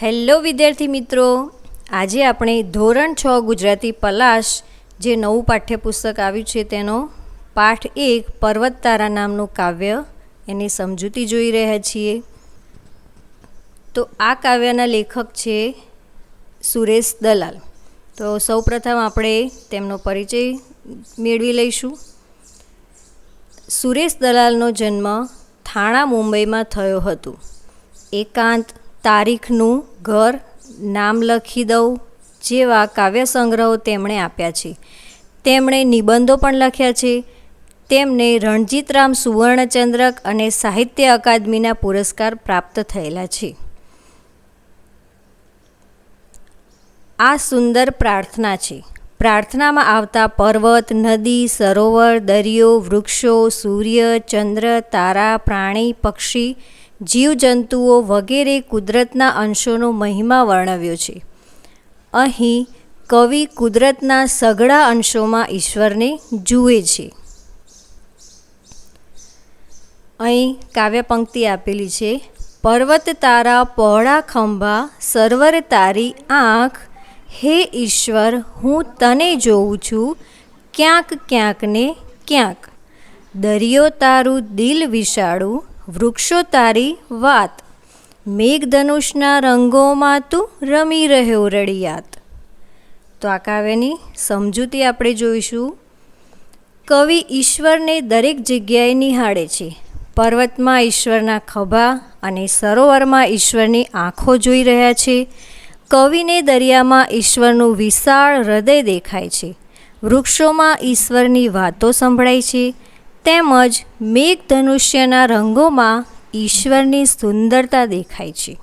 Hello વિદ્યાર્થી મિત્રો, આજે આપણે ધોરણ 6 ગુજરાતી પલાશ જે નવું પાઠ્યપુસ્તક આવ્યું છે તેનો પાઠ 1 પર્વત તારા નામનું કાવ્ય એની સમજૂતી જોઈ રહ્યા છીએ. તો આ કાવ્યના લેખક છે સુરેશ દલાલ. તો સૌપ્રથમ આપણે તેમનો પરિચય મેળવી લઈશું. સુરેશ દલાલનો જન્મ થાણા મુંબઈમાં થયો હતો. એકાંત, તારીખનું, ઘર, નામ લખી દઉં જેવા કાવ્ય સંગ્રહો તેમણે આપ્યા છે. તેમણે નિબંધો પણ લખ્યા છે. તેમને રણજીતરામ સુવર્ણચંદ્રક અને સાહિત્ય અકાદમીના પુરસ્કાર પ્રાપ્ત થયેલા છે. આ સુંદર પ્રાર્થના છે. પ્રાર્થનામાં આવતા પર્વત, નદી, સરોવર, દરિયો, વૃક્ષો, સૂર્ય, ચંદ્ર, તારા, પ્રાણી, પક્ષી, જીવજંતુઓ વગેરે કુદરતના અંશોનો મહિમા વર્ણવ્યો છે. અહીં કવિ કુદરતના સઘળા અંશોમાં ઈશ્વરને જુએ છે. અહીં કાવ્ય પંક્તિ આપેલી છે. પર્વત તારા પહોળા ખંભા, સર્વર તારી આંખ, હે ઈશ્વર હું તને જોઉં છું ક્યાંક ક્યાંક ને ક્યાંક. દરિયો તારું દિલ વિશાળું, વૃક્ષો તારી વાત, મેઘધનુષના રંગોમાં તું રમી રહ્યો રળિયાત. તો આ કાવ્યની સમજૂતી આપણે જોઈશું. કવિ ઈશ્વરને દરેક જગ્યાએ નિહાળે છે. પર્વતમાં ઈશ્વરના ખભા અને સરોવરમાં ઈશ્વરની આંખો જોઈ રહ્યા છે. કવિને દરિયામાં ઈશ્વરનું વિશાળ હૃદય દેખાય છે. વૃક્ષોમાં ઈશ્વરની વાતો સંભળાય છે. તેમજ મેઘધનુષ્યના રંગોમાં ઈશ્વરની સુંદરતા દેખાય છે.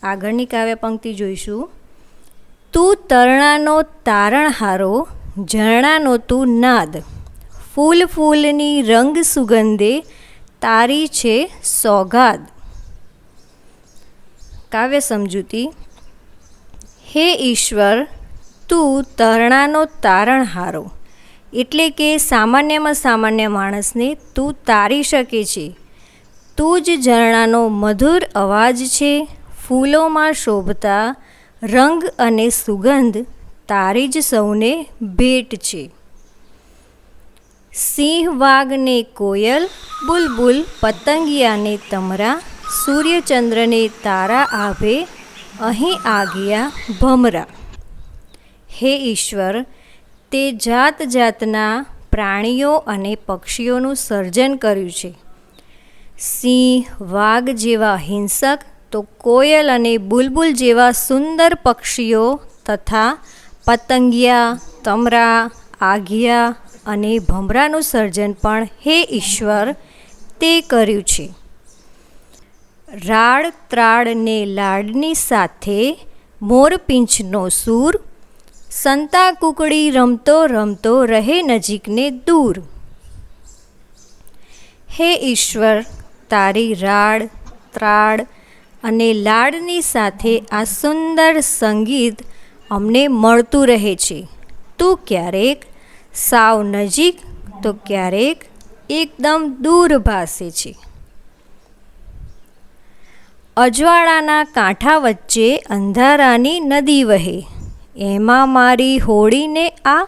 આગળની કાવ્ય પંક્તિ જોઈશું. તું તરણાનો તારણહારો, ઝરણાનો તું નાદ, ફૂલ ફૂલની રંગ સુગંધે તારી છે સોગાદ. કાવ્ય સમજૂતી. હે ઈશ્વર, તું તરણાનો તારણહારો એટલે કે સામાન્યમાં સામાન્ય માણસને તું તારી શકે છે. તું જ ઝરણાનો મધુર અવાજ છે. ફૂલોમાં શોભતા રંગ અને સુગંધ તારી જ સૌને ભેટ છે. સિંહ, વાઘ ને કોયલ, બુલબુલ, પતંગિયાને તમરા, સૂર્યચંદ્રને તારા આભે અહીં આગિયા ભમરા. હે ઈશ્વર, તે જાત જાતના પ્રાણીઓ અને પક્ષીઓનું સર્જન કર્યું છે. સિંહ, વાઘ જેવા હિંસક, તો કોયલ અને બુલબુલ જેવા સુંદર પક્ષીઓ તથા પતંગિયા, તમરા, આગિયા અને ભમરાનું સર્જન પણ હે ઈશ્વર તે કર્યું છે. રાડ, ત્રાડ ને લાડની સાથે મોરપીંછનો સૂર, સંતા કુકડી રમતો રમતો રહે નજીક ને દૂર. હે ઈશ્વર, તારી રાડ, ત્રાડ અને લાડની સાથે આ સુંદર સંગીત અમને મળતું રહે છે. તું ક્યારેક સાવ નજીક તો ક્યારેક એકદમ દૂર ભાસે છે. અજવાળાના કાંઠા વચ્ચે અંધારાની નદી વહે, એમાં મારી હોડીને આ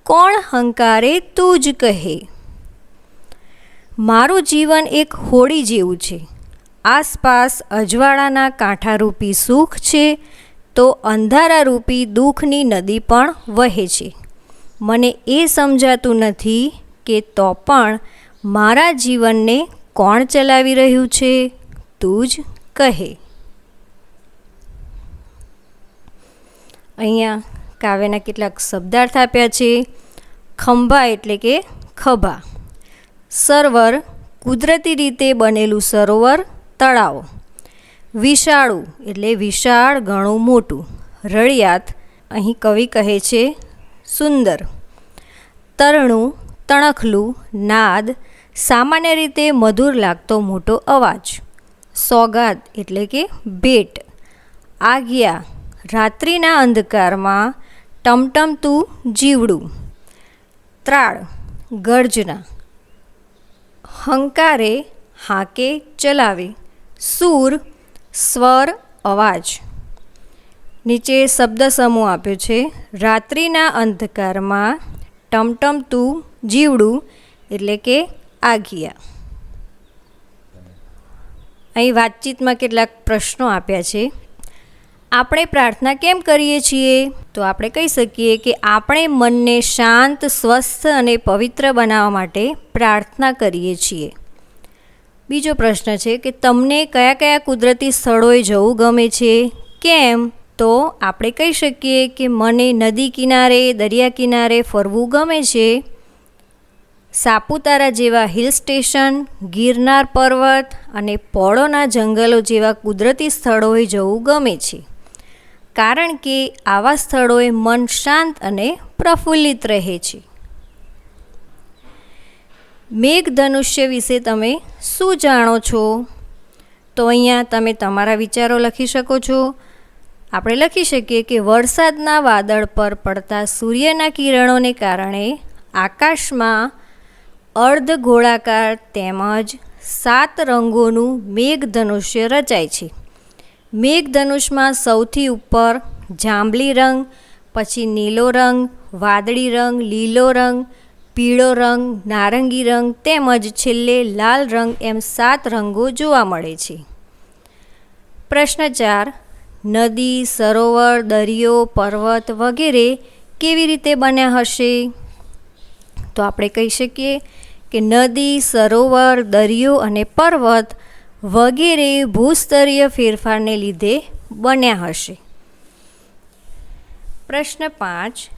કોણ હંકારે તું જ કહે. મારું જીવન એક હોડી જેવું છે. આસપાસ અજવાળાના કાંઠારૂપી સુખ છે તો અંધારારૂપી દુઃખની નદી પણ વહે છે. મને એ સમજાતું નથી કે તો પણ મારા જીવનને કોણ ચલાવી રહ્યું છે, તું જ કહે. અહીંયા કાવ્યના કેટલાક શબ્દાર્થ આપ્યા છે. ખંભા એટલે કે ખભા. સરોવર કુદરતી રીતે બનેલું સરોવર, તળાવ. વિશાળું એટલે વિશાળ, ઘણું મોટું. રળિયાત અહીં કવિ કહે છે સુંદર. તરણું, તણખલું, નાદ સામાન્ય રીતે મધુર લાગતો મોટો અવાજ. સોગાદ એટલે કે ભેટ. આગિયા રાત્રિના અંધકારમાં ટમટમતું જીવડું. ત્રાળ ગર્જના. હંકારે હાકે ચલાવે. સૂર સ્વર અવાજ. નીચે શબ્દ સમૂહ આપ્યો છે. રાત્રિના અંધકારમાં ટમટમતું જીવડું એટલે કે આગિયા. અહીં વાતચીતમાં કેટલાક પ્રશ્નો આપ્યા છે. આપણે પ્રાર્થના કેમ કરીએ છીએ? તો આપણે કહી શકીએ કે આપણે મનને શાંત, સ્વસ્થ અને પવિત્ર બનાવવા માટે પ્રાર્થના કરીએ છીએ. બીજો પ્રશ્ન છે કે તમને કયા કયા કુદરતી સ્થળોએ જવું ગમે છે? કેમ? તો આપણે કહી શકીએ કે મને નદી કિનારે, દરિયા કિનારે ફરવું ગમે છે. સાપુતારા જેવા હિલ સ્ટેશન, ગિરનાર પર્વત અને પોળોના જંગલો જેવા કુદરતી સ્થળોએ જવું ગમે છે, કારણ કે આવા સ્થળોએ મન શાંત અને પ્રફુલ્લિત રહે છે. મેઘધનુષ્ય વિશે તમે શું જાણો છો? તો અહીંયા તમે તમારા વિચારો લખી શકો છો. આપણે લખી શકીએ કે વરસાદના વાદળ પર પડતા સૂર્યના કિરણોને કારણે આકાશમાં અર્ધગોળાકાર તેમજ 7 રંગોનું મેઘધનુષ્ય રચાય છે. મેઘધનુષમાં સૌથી ઉપર જાંબલી રંગ, પછી નીલો રંગ, વાદળી રંગ, લીલો રંગ, પીળો રંગ, નારંગી રંગ તેમજ છેલ્લે લાલ રંગ એમ 7 રંગો જોવા મળે છે. પ્રશ્ન 4. નદી, સરોવર, દરિયો, પર્વત વગેરે કેવી રીતે બન્યા હશે? તો આપણે કહી શકીએ કે નદી, સરોવર, દરિયો અને પર્વત વગેરે ભૂસ્તરીય ફેરફારને લીધે બન્યા હશે. પ્રશ્ન 5.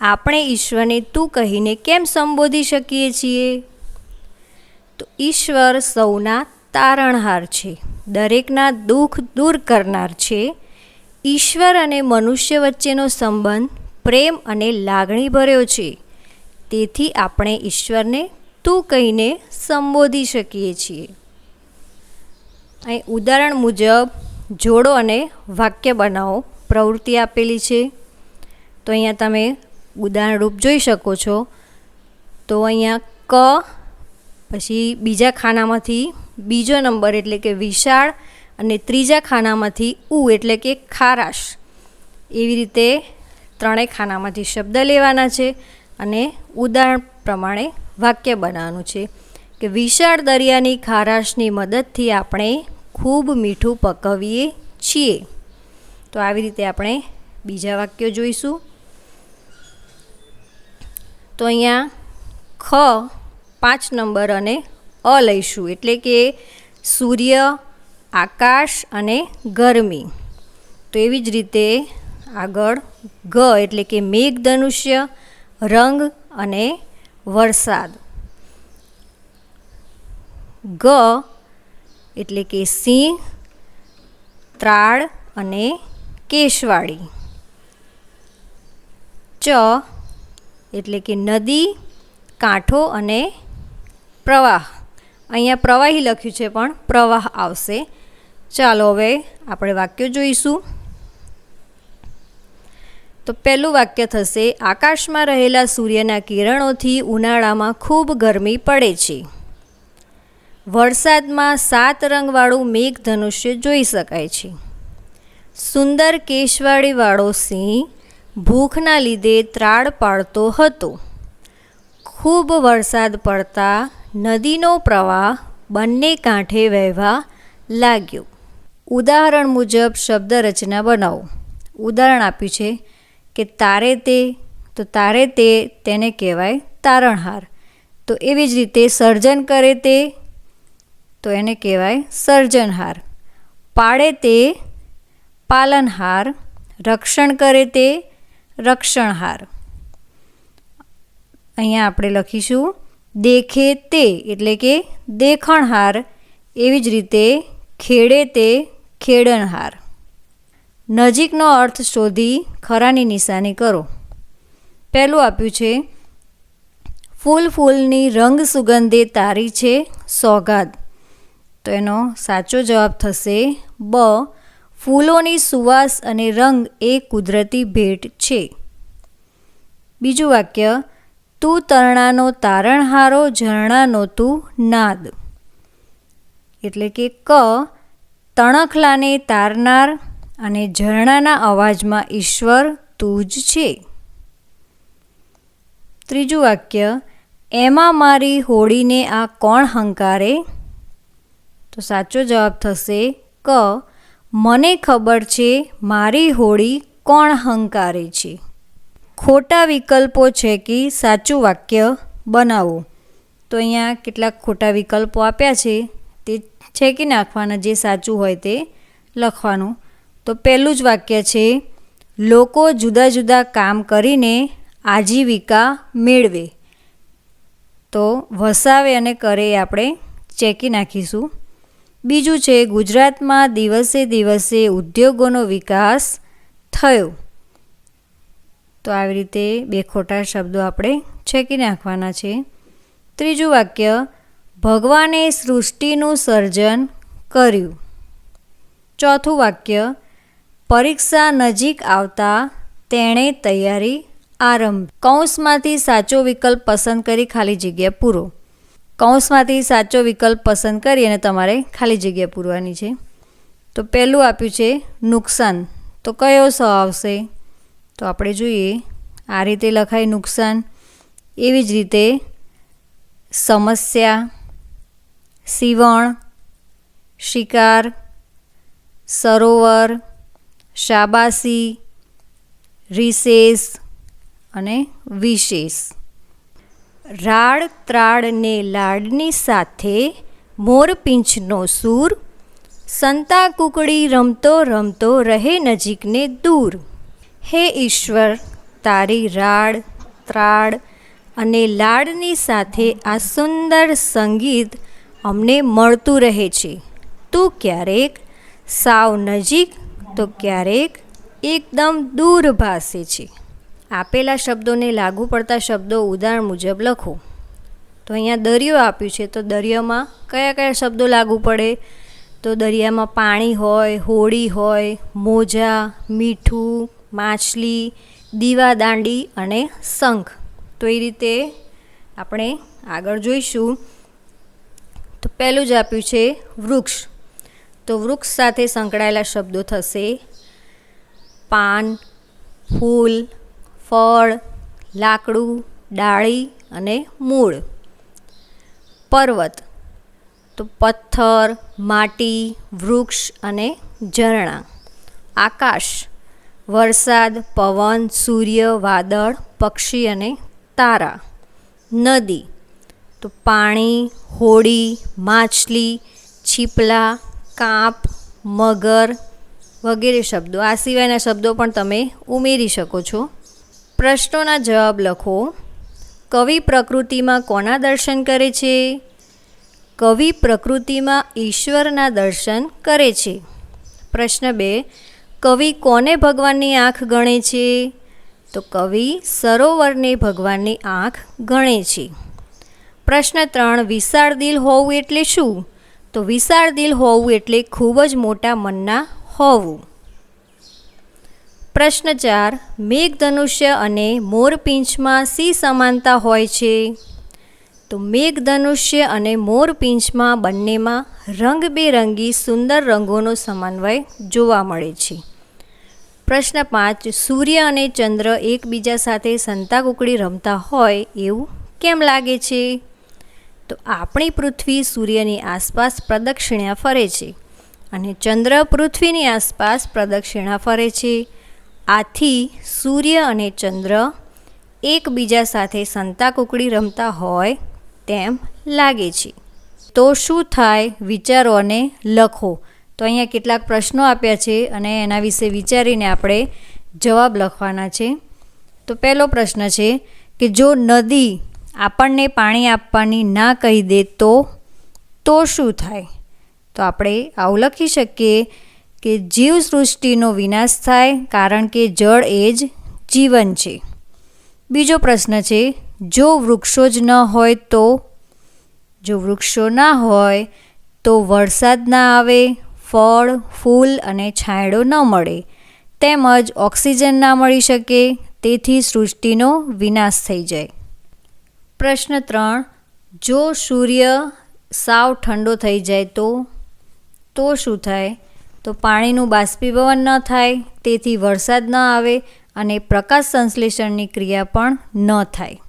આપણે ઈશ્વરને તું કહીને કેમ સંબોધી શકીએ છીએ? તો ઈશ્વર સૌના તારણહાર છે, દરેકના દુઃખ દૂર કરનાર છે. ઈશ્વર અને મનુષ્ય વચ્ચેનો સંબંધ પ્રેમ અને લાગણી ભર્યો છે. તેથી આપણે ઈશ્વરને તું કહીને સંબોધી શકીએ છીએ. અહીં ઉદાહરણ મુજબ જોડો અને વાક્ય બનાવો પ્રવૃત્તિ આપેલી છે. તો અહીંયા તમે ઉદાહરણ રૂપ જોઈ શકો છો. તો અહીંયા ક, પછી બીજા ખાનામાંથી બીજો નંબર એટલે કે વિશાળ, અને ત્રીજા ખાનામાંથી ઉ એટલે કે ખારાશ. એવી રીતે 3 ખાનામાંથી શબ્દ લેવાના છે અને ઉદાહરણ પ્રમાણે વાક્ય બનાવવાનું છે કે વિશાળ દરિયાની ખારાશની મદદથી આપણે ખૂબ મીઠું પકવીએ છીએ. તો આવી રીતે આપણે બીજા વાક્યો જોઈશું. તો અહીંયા ખ 5 નંબર અને અ લઈશું એટલે કે સૂર્ય, આકાશ અને ગરમી. તો એવી જ રીતે આગળ ગ એટલે કે મેઘધનુષ્ય, રંગ અને વરસાદ. ગ એટલે કે સિંહ, ત્રાળ અને કેશવાળી. ચ એટલે કે નદી, કાંઠો અને પ્રવાહ. અહીંયા પ્રવાહી લખ્યું છે પણ પ્રવાહ આવશે. ચાલો હવે આપણે વાક્યો જોઈશું. તો પહેલું વાક્ય થશે આકાશમાં રહેલા સૂર્યના કિરણોથી ઉનાળામાં ખૂબ ગરમી પડે છે. વરસાદમાં 7 રંગવાળું મેઘધનુષ્ય જોઈ શકાય છે. સુંદર કેશવાળીવાળો સિંહ ભૂખના લીધે ત્રાડ પાડતો હતો. ખૂબ વરસાદ પડતા નદીનો પ્રવાહ બંને કાંઠે વહેવા લાગ્યો. ઉદાહરણ મુજબ શબ્દ રચના બનાવો. ઉદાહરણ આપ્યું છે કે તારે તે, તો તારે તે તેને કહેવાય તારણહાર. તો એવી જ રીતે સર્જન કરે તે, તો એને કહેવાય સર્જનહાર. પાળે તે પાલનહાર. રક્ષણ કરે તે રક્ષણહાર. અહીંયા આપણે લખીશું દેખે તે એટલે કે દેખણહાર. એવી જ રીતે ખેડે તે ખેડનહાર. નજીકનો અર્થ શોધી ખરાની નિશાની કરો. પહેલું આપ્યું છે ફૂલની રંગ સુગંધે તારી છે સોગાદ. તો એનો સાચો જવાબ થશે બ. ફૂલોની સુવાસ અને રંગ એ કુદરતી ભેટ છે. બીજું વાક્ય તું તરણાનો તારણહારો, ઝરણાનો તું નાદ. એટલે કે ક. તણખલાને તારનાર અને ઝરણાના અવાજમાં ઈશ્વર તું જ છે. ત્રીજું વાક્ય, એમાં મારી હોડીને આ કોણ હંકારે? તો સાચો જવાબ થશે ક, મને ખબર છે મારી હોડી કોણ હંકારે છે. ખોટા વિકલ્પો છે કે સાચું વાક્ય બનાવો. તો અહીંયા કેટલાક ખોટા વિકલ્પો આપ્યા છે, તે છેકી નાખવાના, જે સાચું હોય તે લખવાનું. તો પહેલું જ વાક્ય છે, લોકો જુદા જુદા કામ કરીને આજીવિકા મેળવે. તો વસાવે અને કરે એ આપણે ચેકી નાખીશું. બીજું છે, ગુજરાતમાં દિવસે દિવસે ઉદ્યોગોનો વિકાસ થયો. તો આવી રીતે બે ખોટા શબ્દો આપણે ચેકી નાખવાના છે. ત્રીજું વાક્ય, ભગવાને સૃષ્ટિનું સર્જન કર્યું. ચોથું વાક્ય, પરીક્ષા નજીક આવતા તેણે તૈયારી આરંભી. કૌંસમાંથી સાચો વિકલ્પ પસંદ કરી ખાલી જગ્યા પૂરો. કૌંસમાંથી સાચો વિકલ્પ પસંદ કરી અને તમારે ખાલી જગ્યા પૂરવાની છે. તો પહેલું આપ્યું છે નુકસાન. તો કયો સ આવશે? તો આપણે જોઈએ, આ રીતે લખાય નુકસાન. એવી જ રીતે સમસ્યા, સીવણ, શિકાર, સરોવર, શાબાશી, રિસેસ અને વિશેષ. રાડ ત્રાડ ને લાડની સાથે મોરપીંછનો સૂર, સંતા કુકડી રમતો રમતો રહે નજીક ને દૂર. હે ઈશ્વર, તારી રાડ ત્રાડ અને લાડની સાથે આ સુંદર સંગીત અમને મળતું રહે છે. તું ક્યારેક સાવ નજીક તો ક્યારેક એકદમ દૂર ભાસે છે. આપેલા શબ્દોને લાગુ પડતા શબ્દો ઉદાહરણ મુજબ લખો. તો અહીંયા દરિયો આપ્યું છે, તો દરિયામાં કયા કયા શબ્દો લાગુ પડે? તો દરિયામાં પાણી હોય, હોડી હોય, મોજા, મીઠું, માછલી, દીવાદાંડી અને શંખ. તો એ રીતે આપણે આગળ જોઈશું. તો પહેલું જ આપ્યું છે વૃક્ષ. તો વૃક્ષ સાથે સંકળાયેલા શબ્દો થશે પાન, ફૂલ, ફળ, લાકડું, ડાળી અને મૂળ. પર્વત, તો પથ્થર, માટી, વૃક્ષ અને ઝરણા. આકાશ, વરસાદ, પવન, સૂર્ય, વાદળ, પક્ષી અને તારા. નદી, તો પાણી, હોડી, માછલી, છીપલા, કાંપ, મગર વગેરે શબ્દો. આ સિવાયના શબ્દો પણ તમે ઉમેરી શકો છો. પ્રશ્નોના જવાબ લખો. કવિ પ્રકૃતિમાં કોના દર્શન કરે છે? કવિ પ્રકૃતિમાં ઈશ્વરના દર્શન કરે છે. પ્રશ્ન 2, કવિ કોને ભગવાનની આંખ ગણે છે? તો કવિ સરોવરને ભગવાનની આંખ ગણે છે. પ્રશ્ન 3, વિશાળ દિલ હોવું એટલે શું? તો વિશાળ દિલ હોવું એટલે ખૂબ જ મોટા મનના હોવું. પ્રશ્ન 4, મેઘધનુષ્ય અને મોરપીંછમાં શી સમાનતા હોય છે? તો મેઘધનુષ્ય અને મોરપીંછમાં બંનેમાં રંગબેરંગી સુંદર રંગોનો સમન્વય જોવા મળે છે. પ્રશ્ન 5, સૂર્ય અને ચંદ્ર એકબીજા સાથે સંતાકૂકડી રમતા હોય એવું કેમ લાગે છે? તો આપણી પૃથ્વી સૂર્યની આસપાસ પ્રદક્ષિણા ફરે છે અને ચંદ્ર પૃથ્વીની આસપાસ પ્રદક્ષિણા ફરે છે. આથી સૂર્ય અને ચંદ્ર એકબીજા સાથે સંતાકૂકડી રમતા હોય તેમ લાગે છે. તો શું થાય? વિચારો અને લખો. તો અહીંયા કેટલાક પ્રશ્નો આપ્યા છે અને એના વિશે વિચારીને આપણે જવાબ લખવાના છે. તો પહેલો પ્રશ્ન છે કે જો નદી આપણને પાણી આપવાની ના કહી દે તો શું થાય? તો આપણે આવું લખી શકીએ કે જીવસૃષ્ટિનો વિનાશ થાય, કારણ કે જળ એ જ જીવન છે. બીજો પ્રશ્ન છે, જો વૃક્ષો જ ન હોય તો? જો વૃક્ષો ના હોય તો વરસાદ ના આવે, ફળ, ફૂલ અને છાંયડો ન મળે, તેમજ ઓક્સિજન ના મળી શકે, તેથી સૃષ્ટિનો વિનાશ થઈ જાય. પ્રશ્ન 3, જો સૂર્ય સાવ ઠંડો થઈ જાય તો શું થાય? તો પાણીનું બાષ્પીભવન ન થાય, તેથી વરસાદ ન આવે અને પ્રકાશ સંશ્લેષણની ક્રિયા પણ ન થાય.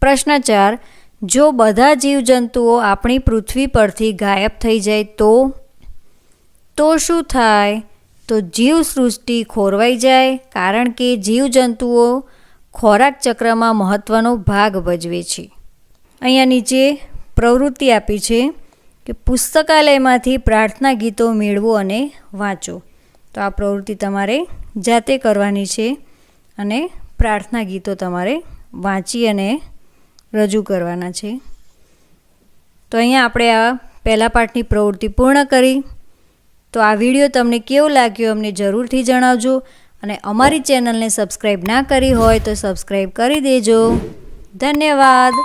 પ્રશ્ન 4, જો બધા જીવજંતુઓ આપણી પૃથ્વી પરથી ગાયબ થઈ જાય તો શું થાય? તો જીવસૃષ્ટિ ખોરવાઈ જાય, કારણ કે જીવજંતુઓ ખોરાક ચક્રમાં મહત્ત્વનો ભાગ ભજવે છે. અહીંયા નીચે પ્રવૃત્તિ આપી છે કે પુસ્તકાલયમાંથી પ્રાર્થના ગીતો મેળવો અને વાંચો. તો આ પ્રવૃત્તિ તમારે જાતે કરવાની છે અને પ્રાર્થના ગીતો તમારે વાંચી અને રજૂ કરવાના છે. તો અહીંયા આપણે આ પહેલા પાઠની પ્રવૃત્તિ પૂર્ણ કરી. તો આ વિડીયો તમને કેવો લાગ્યો અમને જરૂરથી જણાવજો અને અમારી ચેનલને સબસ્ક્રાઈબ ના કરી હોય તો સબસ્ક્રાઈબ કરી દેજો. ધન્યવાદ.